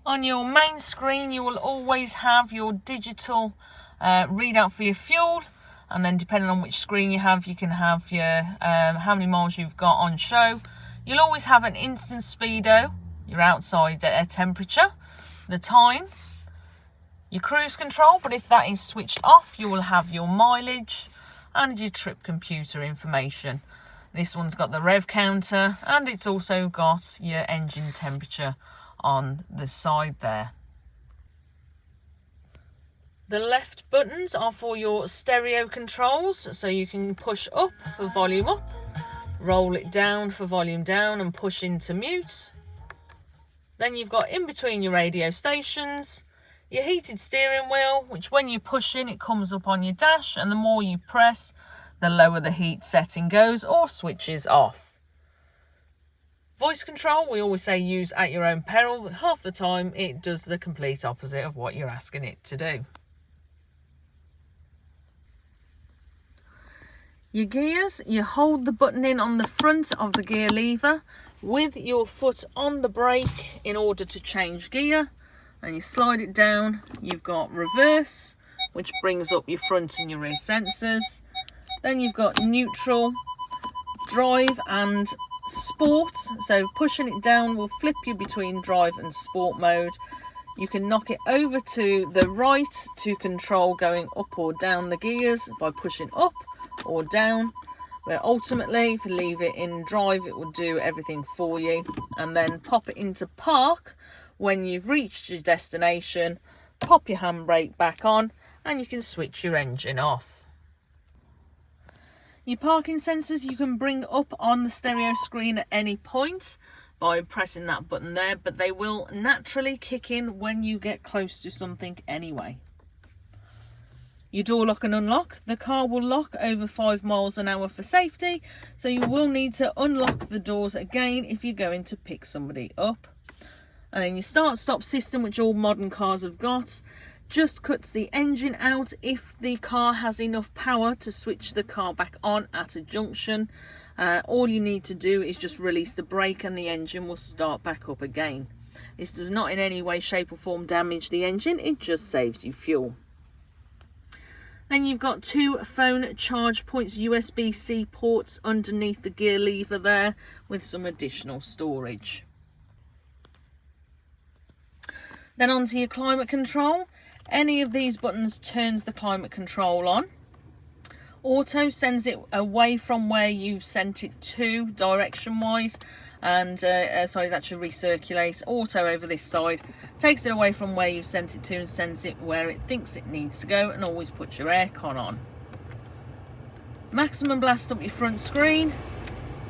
On your main screen, you will always have your digital readout for your fuel, and then depending on which screen you have, you can have your how many miles you've got on show. You'll always have an instant speedo, your outside air temperature, the time, your cruise control, but if that is switched off, you will have your mileage and your trip computer information. This one's got the rev counter, and it's also got your engine temperature on the side there. The left buttons are for your stereo controls, so you can push up for volume up, roll it down for volume down, and push into mute. Then you've got in between your radio stations, your heated steering wheel, which when you push in, it comes up on your dash, and the more you press, the lower the heat setting goes or switches off. Voice control, we always say use at your own peril, but half the time it does the complete opposite of what you're asking it to do. Your gears, you hold the button in on the front of the gear lever with your foot on the brake in order to change gear, and you slide it down. You've got reverse, which brings up your front and your rear sensors. Then you've got neutral, drive and sport, so pushing it down will flip you between drive and sport mode. You can knock it over to the right to control going up or down the gears by pushing up or down, where ultimately if you leave it in drive it will do everything for you, and then pop it into park when you've reached your destination. Pop your handbrake back on and you can switch your engine off. Your parking sensors you can bring up on the stereo screen at any point by pressing that button there, but they will naturally kick in when you get close to something anyway. Your door lock and unlock. The car will lock over 5 miles an hour for safety, so you will need to unlock the doors again if you're going to pick somebody up. And then your start-stop system, which all modern cars have got, just cuts the engine out if the car has enough power to switch the car back on at a junction. All you need to do is just release the brake and the engine will start back up again. This does not in any way, shape or form damage the engine, it just saves you fuel. Then you've got 2 phone charge points, USB-C ports underneath the gear lever there with some additional storage. Then onto your climate control. Any of these buttons turns the climate control on. Auto sends it away from where you've sent it to direction wise, and sorry, that should recirculate. Auto over this side takes it away from where you've sent it to and sends it where it thinks it needs to go, and always put your aircon on. Maximum blast up your front screen,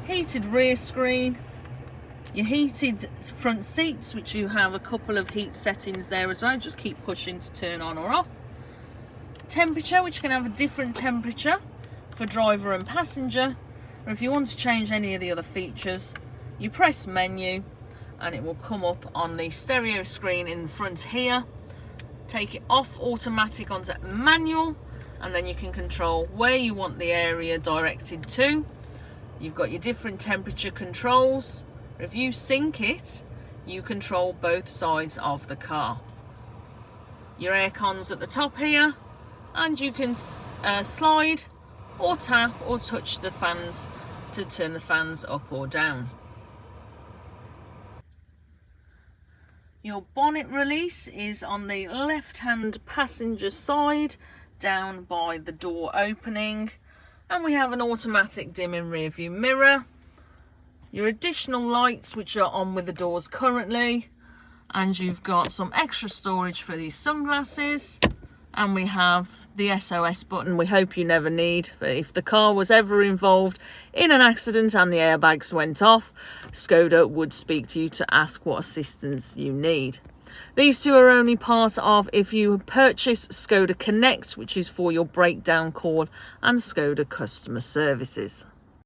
heated rear screen, your heated front seats, which you have a couple of heat settings there as well, just keep pushing to turn on or off. Temperature, which can have a different temperature for driver and passenger, or if you want to change any of the other features, you press menu and it will come up on the stereo screen in front here. Take it off automatic onto manual, and then you can control where you want the area directed to. You've got your different temperature controls. If you sync it, you control both sides of the car. Your aircon's at the top here, and you can slide or tap or touch the fans to turn the fans up or down. Your bonnet release is on the left-hand passenger side, down by the door opening, and we have an automatic dimming rear view mirror. Your additional lights, which are on with the doors currently, and you've got some extra storage for these sunglasses, and we have the SOS button we hope you never need, but if the car was ever involved in an accident and the airbags went off, Skoda would speak to you to ask what assistance you need. These two are only part of if you purchase Skoda Connect, which is for your breakdown call and Skoda customer services.